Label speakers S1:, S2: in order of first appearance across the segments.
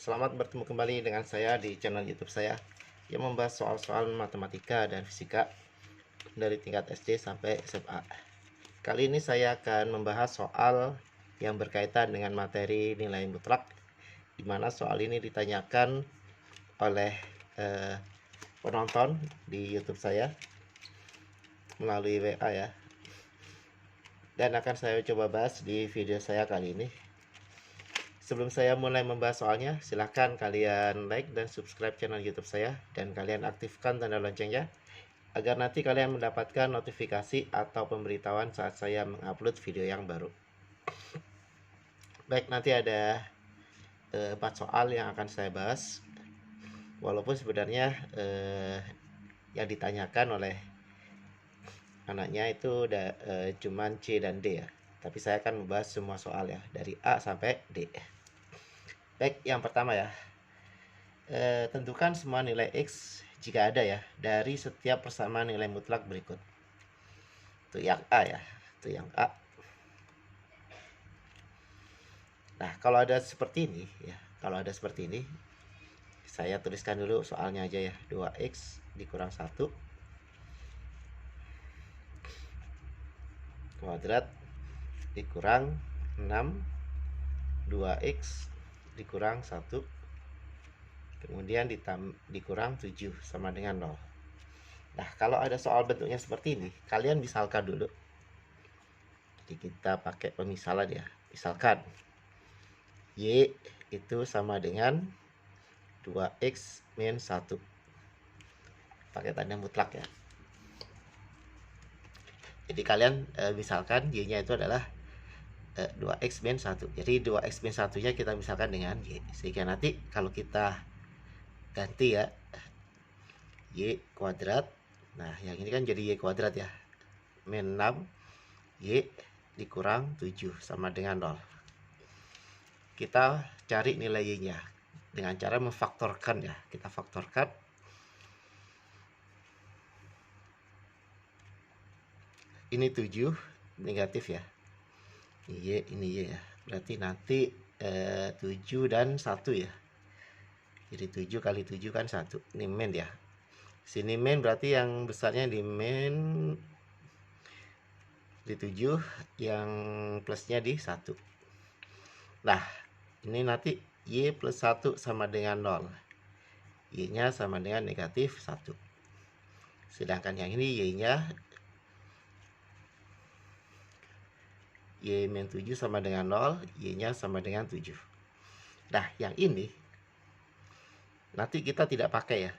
S1: Selamat bertemu kembali dengan saya di channel YouTube saya yang membahas soal-soal matematika dan fisika dari tingkat SD sampai SMA. Kali ini saya akan membahas soal yang berkaitan dengan materi nilai mutlak, di mana soal ini ditanyakan oleh penonton di YouTube saya melalui WA ya. Dan akan saya coba bahas di video saya kali ini. Sebelum saya mulai membahas soalnya, silahkan kalian like dan subscribe channel YouTube saya dan kalian aktifkan tanda loncengnya agar nanti kalian mendapatkan notifikasi atau pemberitahuan saat saya mengupload video yang baru. Baik, nanti ada 4 soal yang akan saya bahas. Walaupun sebenarnya yang ditanyakan oleh anaknya itu cuman C dan D ya. Tapi saya akan membahas semua soal ya, dari A sampai D. Baik, yang pertama ya. Tentukan semua nilai X jika ada ya dari setiap persamaan nilai mutlak berikut. Itu yang A ya, itu yang A. Nah, kalau ada seperti ini ya, saya tuliskan dulu soalnya aja ya. 2X dikurang 1 kuadrat dikurang 6, 2X dikurang 1, kemudian dikurang 7 sama dengan 0. Nah, kalau ada soal bentuknya seperti ini, kalian misalkan dulu. Jadi kita pakai pemisalan ya. Misalkan Y itu sama dengan 2X min 1. Pakai tanda mutlak ya. Jadi kalian misalkan Y-nya itu adalah 2X min 1. Jadi 2X min 1-nya kita misalkan dengan Y. Sehingga nanti kalau kita ganti ya, Y kuadrat. Nah, yang ini kan jadi Y kuadrat ya. Min 6 Y dikurang 7 sama dengan 0. Kita cari nilai Y-nya dengan cara memfaktorkan ya. Kita faktorkan. Ini 7 negatif ya. Ini Y ya. Berarti nanti 7 dan 1 ya. Jadi 7 kali 7 kan 1. Ini min ya. Sini min berarti yang besarnya di min di 7, yang plusnya di 1. Nah, ini nanti Y plus 1 sama dengan 0. Y-nya sama dengan negatif 1. Sedangkan yang ini Y-nya Y min 7 sama dengan 0, Y-nya sama dengan 7. Nah, yang ini nanti kita tidak pakai ya.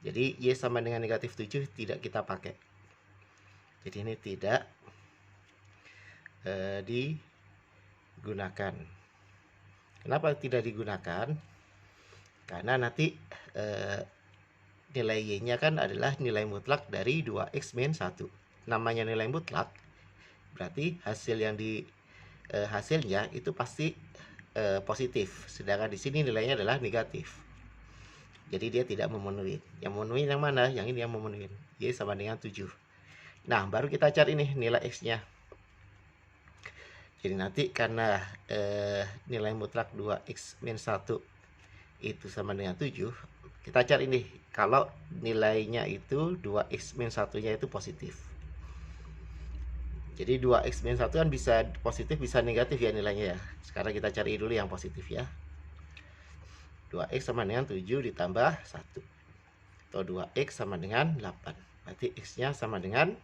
S1: Jadi Y sama dengan negatif 7 tidak kita pakai. Jadi ini tidak digunakan. Kenapa tidak digunakan? Karena nanti nilai Y-nya kan adalah nilai mutlak dari 2X min 1. Namanya nilai mutlak, berarti hasilnya itu pasti positif. Sedangkan di sini nilainya adalah negatif. Jadi dia tidak memenuhi. Yang memenuhi yang mana? Yang ini yang memenuhi. Y sama dengan 7. Nah, baru kita cari nih nilai X-nya. Jadi nanti karena nilai mutlak 2X min 1 itu sama dengan 7, kita cari nih kalau nilainya itu 2X min 1-nya itu positif. Jadi 2X min 1 kan bisa positif bisa negatif ya nilainya ya. Sekarang kita cari dulu yang positif ya. 2X sama dengan 7 ditambah 1. Atau 2X sama dengan 8. Berarti X-nya sama dengan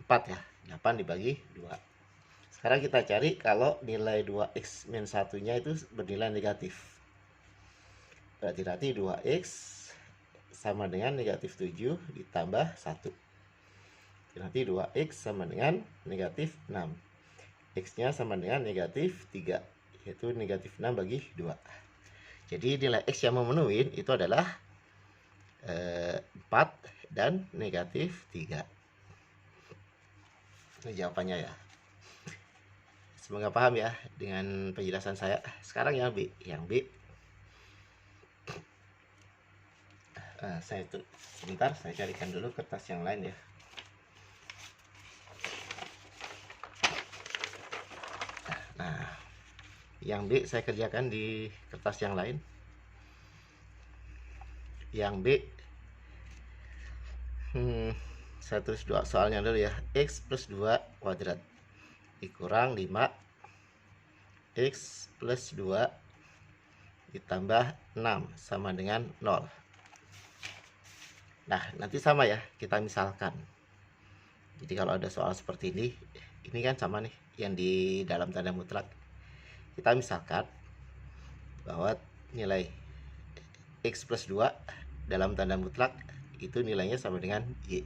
S1: 4 ya. 8 dibagi 2. Sekarang kita cari kalau nilai 2X min 1-nya itu bernilai negatif. Berarti nanti 2X sama dengan negatif 7 ditambah 1. Nanti 2X sama dengan negatif 6. X-nya sama dengan negatif 3. Yaitu negatif 6 bagi 2. Jadi nilai X yang memenuhi itu adalah 4 dan negatif 3. Ini jawabannya ya. Semoga paham ya dengan penjelasan saya. Sekarang yang B. Yang B. Sebentar, saya carikan dulu kertas yang lain ya. Nah, Yang B saya kerjakan di kertas yang lain. Yang B, saya tulis soalnya dulu ya. X plus 2 kuadrat dikurang 5 X plus 2 ditambah 6 sama dengan 0. Nah, nanti sama ya, kita misalkan. Jadi kalau ada soal seperti ini kan sama nih yang di dalam tanda mutlak. Kita misalkan bahwa nilai X plus 2 dalam tanda mutlak itu nilainya sama dengan Y.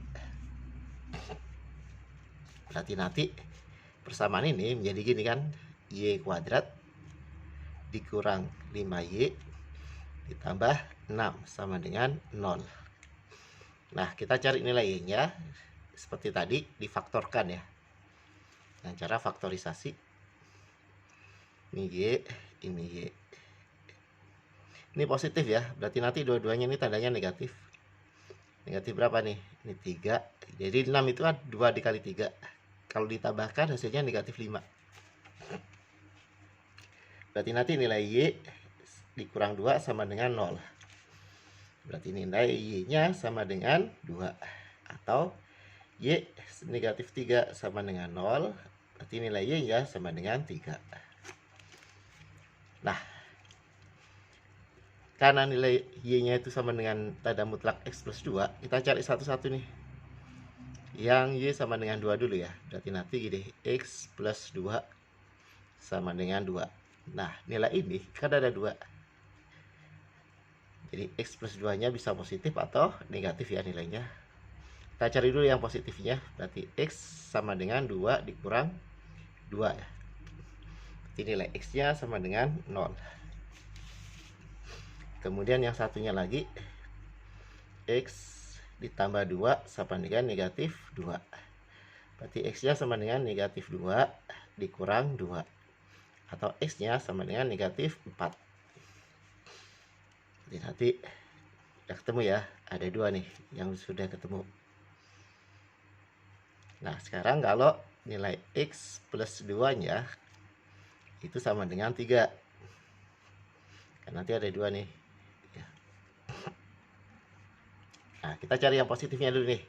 S1: Berarti nanti persamaan ini menjadi gini kan, Y kuadrat dikurang 5Y ditambah 6 sama dengan 0. Nah, kita cari nilai Y-nya seperti tadi, difaktorkan ya. Dengan cara faktorisasi. Ini Y, ini Y. Ini positif ya, berarti nanti dua-duanya ini tandanya negatif. Negatif berapa nih? Ini 3. Jadi 6 itu kan 2 dikali 3. Kalau ditambahkan hasilnya negatif 5. Berarti nanti nilai Y dikurang 2 sama dengan 0. Berarti nilai Y-nya sama dengan 2. Atau Y negatif 3 sama dengan 0. Berarti nilai Y-nya sama dengan 3. Nah, karena nilai Y-nya itu sama dengan tanda mutlak X plus 2, kita cari satu-satu nih. Yang Y sama dengan 2 dulu ya. Berarti nanti gini, X plus 2 sama dengan 2. Nah, nilai ini kan ada 2. Jadi X plus 2-nya bisa positif atau negatif ya nilainya. Kita cari dulu yang positifnya. Berarti X sama dengan 2 dikurang 2 ya. Berarti nilai X-nya sama dengan 0. Kemudian yang satunya lagi, X ditambah 2 sama dengan negatif 2. Berarti X-nya sama dengan negatif 2 dikurang 2. Atau X-nya sama dengan negatif 4. Jadi nanti udah ketemu ya. Ada 2 nih yang sudah ketemu. Nah, sekarang kalau nilai X plus 2-nya itu sama dengan 3. Kan nanti ada 2 nih. Nah, kita cari yang positifnya dulu nih.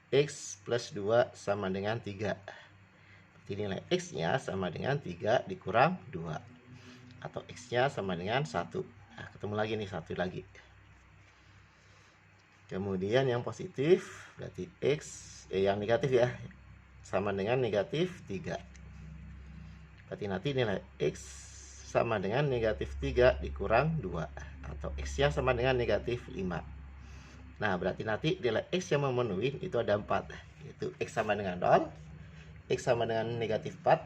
S1: X plus 2 sama dengan 3. Berarti nilai X-nya sama dengan 3 dikurang 2. Atau X-nya sama dengan 1. Nah, ketemu lagi nih, 1 lagi. Kemudian yang positif, berarti X, yang negatif ya, sama dengan negatif 3. Berarti nanti nilai X sama dengan negatif 3 dikurang 2. Atau X-nya sama dengan negatif 5. Nah, berarti nanti nilai X yang memenuhi itu ada 4. Yaitu X sama dengan 0, X sama dengan negatif 4,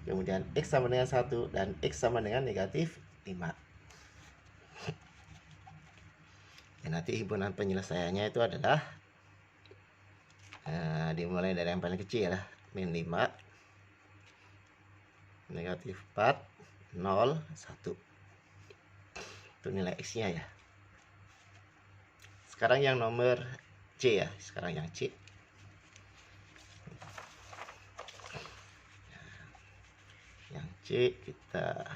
S1: kemudian X sama dengan 1, dan X sama dengan negatif 5. Dan nanti himpunan penyelesaiannya itu adalah dimulai dari yang paling kecil ya, min 5, negatif 4, 0, 1. Itu nilai X-nya ya. Sekarang yang nomor C ya. Sekarang yang C. Yang C kita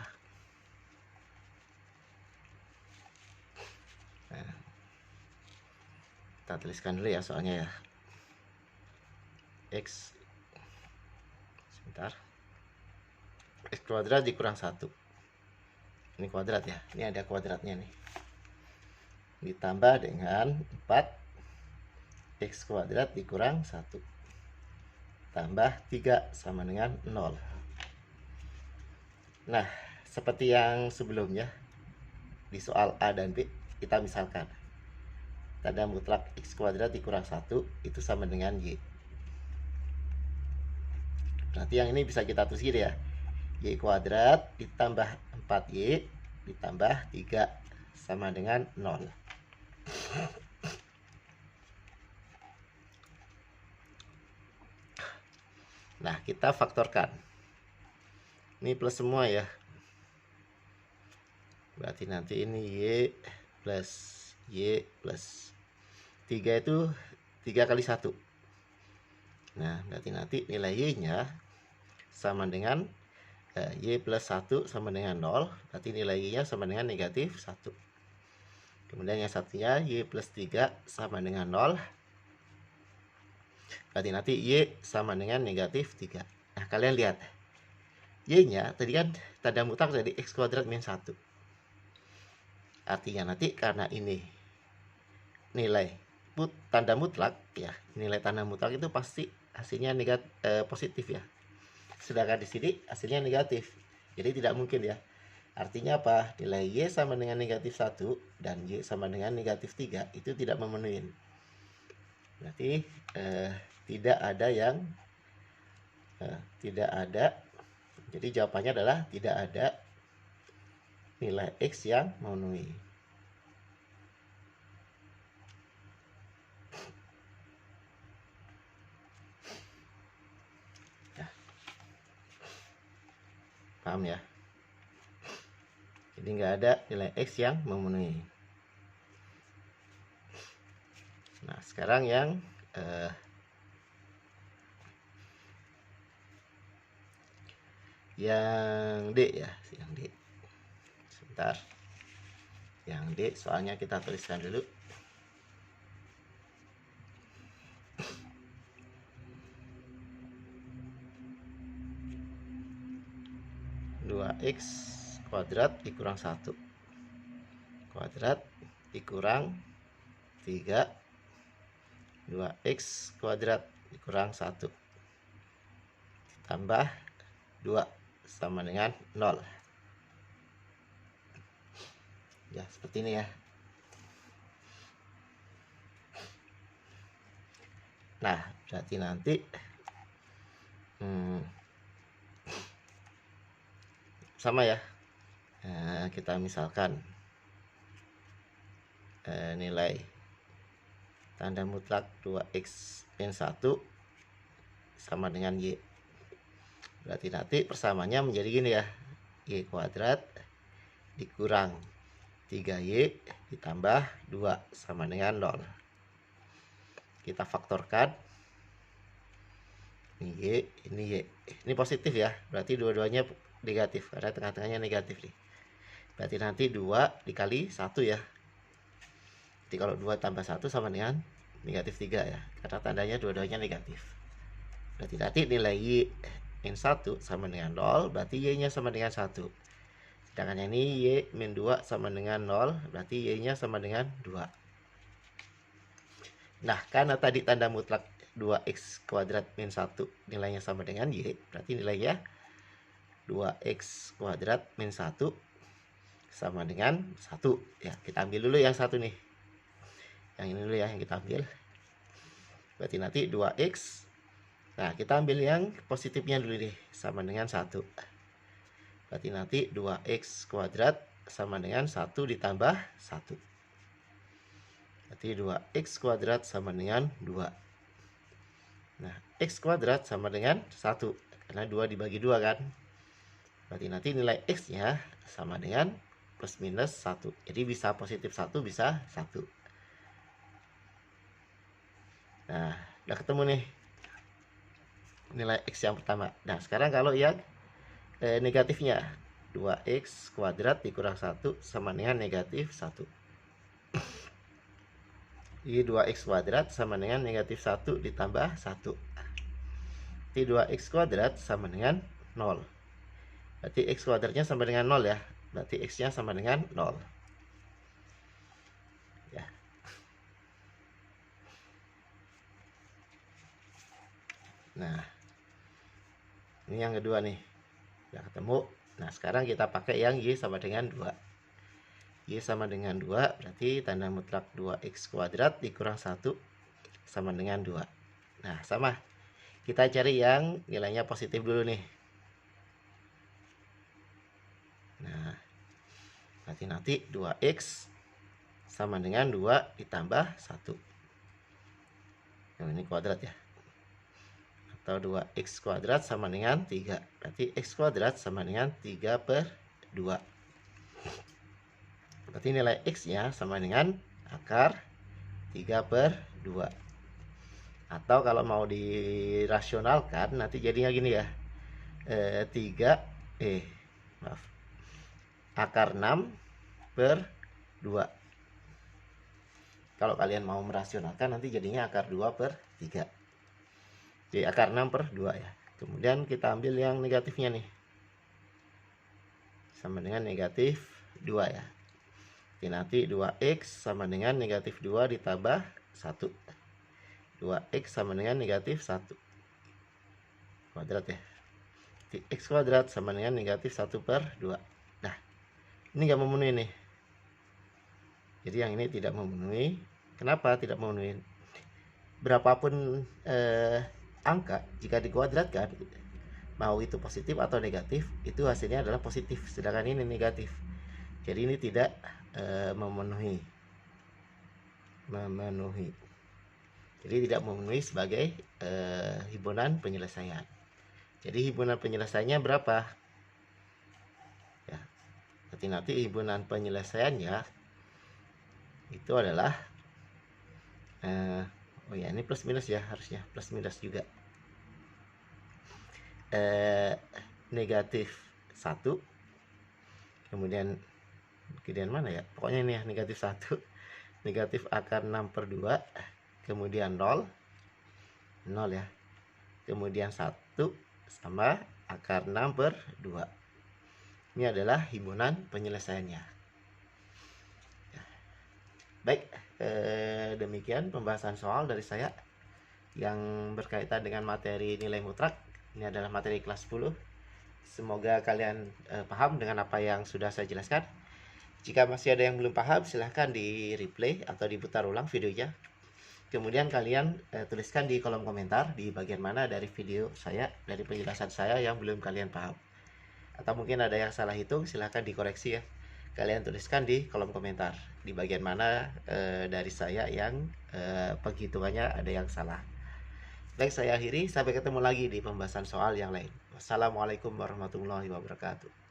S1: tuliskan dulu ya soalnya ya. X, sebentar, X kuadrat dikurang 1. Ini kuadrat ya, ini ada kuadratnya nih, ditambah dengan 4 X kuadrat dikurang 1 tambah 3 sama dengan 0. Nah, seperti yang sebelumnya di soal A dan B, kita misalkan tanda mutlak X kuadrat dikurang 1 itu sama dengan Y. Berarti yang ini bisa kita tulis gitu ya, Y kuadrat ditambah 4Y ditambah 3 sama dengan 0. Nah, kita faktorkan. Ini plus semua ya. Berarti nanti ini Y plus 3 itu 3 kali 1. Nah, berarti nanti nilai Y-nya sama dengan Y plus 1 sama dengan 0, berarti nilai Y-nya sama dengan negatif 1. Kemudian yang satunya Y plus 3 sama dengan 0, berarti nanti Y sama dengan negatif 3. Nah, kalian lihat, Y-nya tadi kan tanda mutlak dari X kuadrat min 1. Artinya nanti karena ini nilai tanda mutlak, ya, nilai tanda mutlak itu pasti hasilnya positif ya. Sedangkan di sini hasilnya negatif. Jadi tidak mungkin ya. Artinya apa? Nilai Y sama dengan negatif 1 dan Y sama dengan negatif 3 itu tidak memenuhi. Berarti tidak ada yang tidak ada. Jadi jawabannya adalah tidak ada nilai X yang memenuhi. Ya. Paham ya? Jadi nggak ada nilai X yang memenuhi. Nah, sekarang yang D ya, yang D. Sebentar. Yang D soalnya kita tuliskan dulu. X kuadrat dikurang 1 kuadrat dikurang 3 2x kuadrat dikurang 1 tambah 2 sama dengan 0. Ya, seperti ini ya. Nah, berarti nanti sama ya. Kita misalkan nilai tanda mutlak 2x min 1 sama dengan Y. Berarti nanti persamanya menjadi gini ya. Y kuadrat dikurang 3Y ditambah 2 sama dengan 0. Kita faktorkan. Ini Y, ini Y. Ini positif ya. Berarti dua-duanya negatif karena tengah-tengahnya negatif nih. Berarti nanti 2 dikali 1 ya. Jadi kalau 2 tambah 1 sama dengan negatif 3 ya. Karena tandanya dua-duanya negatif. Berarti nanti nilai Y min 1 sama dengan 0. Berarti Y-nya sama dengan 1. Sedangkan ini Y min 2 sama dengan 0. Berarti Y-nya sama dengan 2. Nah, karena tadi tanda mutlak 2x kuadrat min 1 nilainya sama dengan Y. Berarti nilainya 2x kuadrat min 1 sama dengan 1. Ya, kita ambil dulu yang satu nih. Yang ini dulu ya, yang kita ambil. Berarti nanti 2x. Nah, kita ambil yang positifnya dulu nih, sama dengan 1. Berarti nanti 2x kuadrat sama dengan 1 ditambah 1. Berarti 2x kuadrat sama dengan 2. Nah, x kuadrat sama dengan 1. Karena 2 dibagi 2 kan. Berarti nanti nilai x-nya sama dengan plus minus 1. Jadi bisa positif 1, bisa 1. Nah, udah ketemu nih nilai x yang pertama. Nah, sekarang kalau yang negatifnya 2x kuadrat dikurang 1 sama dengan negatif 1. Jadi 2x kuadrat sama dengan negatif 1 ditambah 1. Jadi 2x kuadrat sama dengan 0. Berarti x kuadratnya sama dengan 0 ya. Berarti x-nya sama dengan 0. Ya. Nah, ini yang kedua nih. Udah ketemu. Nah, sekarang kita pakai yang Y sama dengan 2. Y sama dengan 2, berarti tanda mutlak 2x kuadrat dikurang 1 sama dengan 2. Nah, sama. Kita cari yang nilainya positif dulu nih. Nah, berarti nanti 2x sama dengan 2 ditambah 1. Nah, ini kuadrat ya. Atau 2x kuadrat sama dengan 3. Berarti x kuadrat sama dengan 3 per 2. Berarti nilai x-nya sama dengan akar 3 per 2. Atau kalau mau dirasionalkan nanti jadinya gini ya. maaf, akar 6 per 2. Kalau kalian mau merasionalkan nanti jadinya akar 2 per 3. Jadi akar 6 per 2 ya. Kemudian kita ambil yang negatifnya nih. Sama dengan negatif 2 ya. Jadi nanti 2x sama dengan negatif 2 ditambah 1. 2x sama dengan negatif 1 kuadrat ya. Jadi x kuadrat sama dengan negatif 1 per 2. Nah, ini nggak memenuhi nih. Jadi yang ini tidak memenuhi. Kenapa tidak memenuhi? Berapapun angka jika dikuadratkan, mau itu positif atau negatif, itu hasilnya adalah positif, sedangkan ini negatif. Jadi ini tidak memenuhi. Jadi tidak memenuhi sebagai himpunan penyelesaian. Jadi himpunan penyelesaiannya berapa? Ya, nanti himpunan penyelesaiannya itu adalah oh ya, ini plus minus ya, harusnya plus minus juga. Negatif 1, kemudian mana ya, pokoknya ini ya, negatif 1, negatif akar 6 per 2, kemudian 0 ya, kemudian 1 sama akar 6 per 2. Ini adalah himpunan penyelesaiannya ya. Baik, demikian pembahasan soal dari saya yang berkaitan dengan materi nilai mutlak. Ini adalah materi kelas 10. Semoga kalian paham dengan apa yang sudah saya jelaskan. Jika masih ada yang belum paham, silahkan di replay atau diputar ulang videonya. Kemudian kalian tuliskan di kolom komentar di bagian mana dari video saya, dari penjelasan saya yang belum kalian paham. Atau mungkin ada yang salah hitung, silahkan dikoreksi ya. Kalian tuliskan di kolom komentar di bagian mana dari saya yang penghitungannya ada yang salah. Baik, saya akhiri. Sampai ketemu lagi di pembahasan soal yang lain. Wassalamualaikum warahmatullahi wabarakatuh.